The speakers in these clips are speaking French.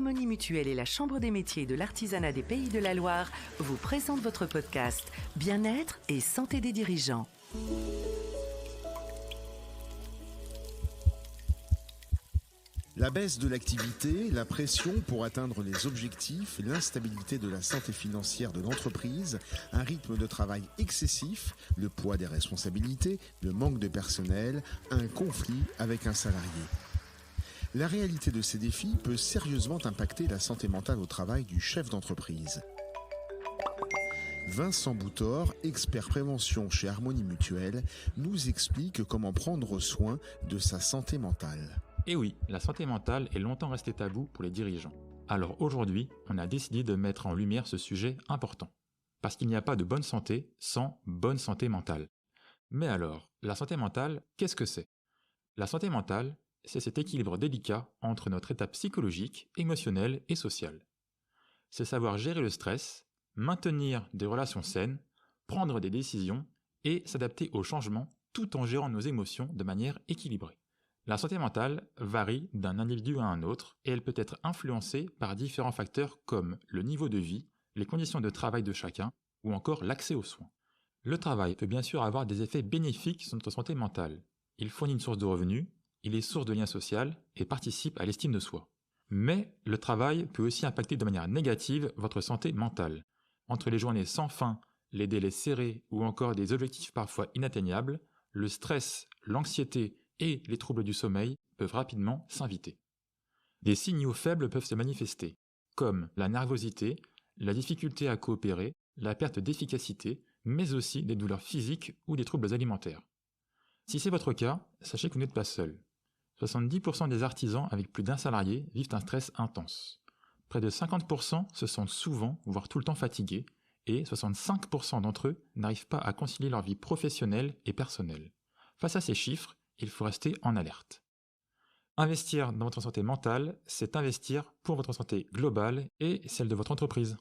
Harmonie Mutuelle et la Chambre des métiers de l'artisanat des Pays de la Loire vous présentent votre podcast Bien-être et santé des dirigeants. La baisse de l'activité, la pression pour atteindre les objectifs, l'instabilité de la santé financière de l'entreprise, un rythme de travail excessif, le poids des responsabilités, le manque de personnel, un conflit avec un salarié. La réalité de ces défis peut sérieusement impacter la santé mentale au travail du chef d'entreprise. Vincent Boutor, expert prévention chez Harmonie Mutuelle, nous explique comment prendre soin de sa santé mentale. Et oui, la santé mentale est longtemps restée tabou pour les dirigeants. Alors aujourd'hui, on a décidé de mettre en lumière ce sujet important. Parce qu'il n'y a pas de bonne santé sans bonne santé mentale. Mais alors, la santé mentale, qu'est-ce que c'est ? La santé mentale, c'est cet équilibre délicat entre notre état psychologique, émotionnel et social. C'est savoir gérer le stress, maintenir des relations saines, prendre des décisions et s'adapter aux changements tout en gérant nos émotions de manière équilibrée. La santé mentale varie d'un individu à un autre et elle peut être influencée par différents facteurs comme le niveau de vie, les conditions de travail de chacun ou encore l'accès aux soins. Le travail peut bien sûr avoir des effets bénéfiques sur notre santé mentale. Il fournit une source de revenus, il est source de lien social et participe à l'estime de soi. Mais le travail peut aussi impacter de manière négative votre santé mentale. Entre les journées sans fin, les délais serrés ou encore des objectifs parfois inatteignables, le stress, l'anxiété et les troubles du sommeil peuvent rapidement s'inviter. Des signaux faibles peuvent se manifester, comme la nervosité, la difficulté à coopérer, la perte d'efficacité, mais aussi des douleurs physiques ou des troubles alimentaires. Si c'est votre cas, sachez que vous n'êtes pas seul. 70% des artisans avec plus d'un salarié vivent un stress intense. Près de 50% se sentent souvent, voire tout le temps fatigués, et 65% d'entre eux n'arrivent pas à concilier leur vie professionnelle et personnelle. Face à ces chiffres, il faut rester en alerte. Investir dans votre santé mentale, c'est investir pour votre santé globale et celle de votre entreprise.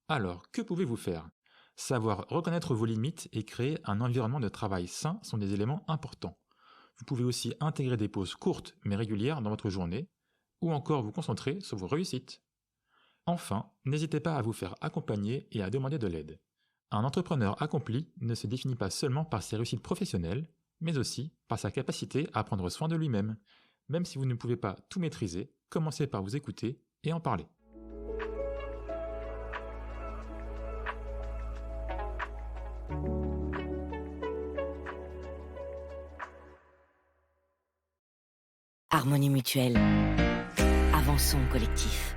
Alors, que pouvez-vous faire ? Savoir reconnaître vos limites et créer un environnement de travail sain sont des éléments importants. Vous pouvez aussi intégrer des pauses courtes mais régulières dans votre journée, ou encore vous concentrer sur vos réussites. Enfin, n'hésitez pas à vous faire accompagner et à demander de l'aide. Un entrepreneur accompli ne se définit pas seulement par ses réussites professionnelles, mais aussi par sa capacité à prendre soin de lui-même. Même si vous ne pouvez pas tout maîtriser, commencez par vous écouter et en parler. Harmonie Mutuelle. Avançons collectif.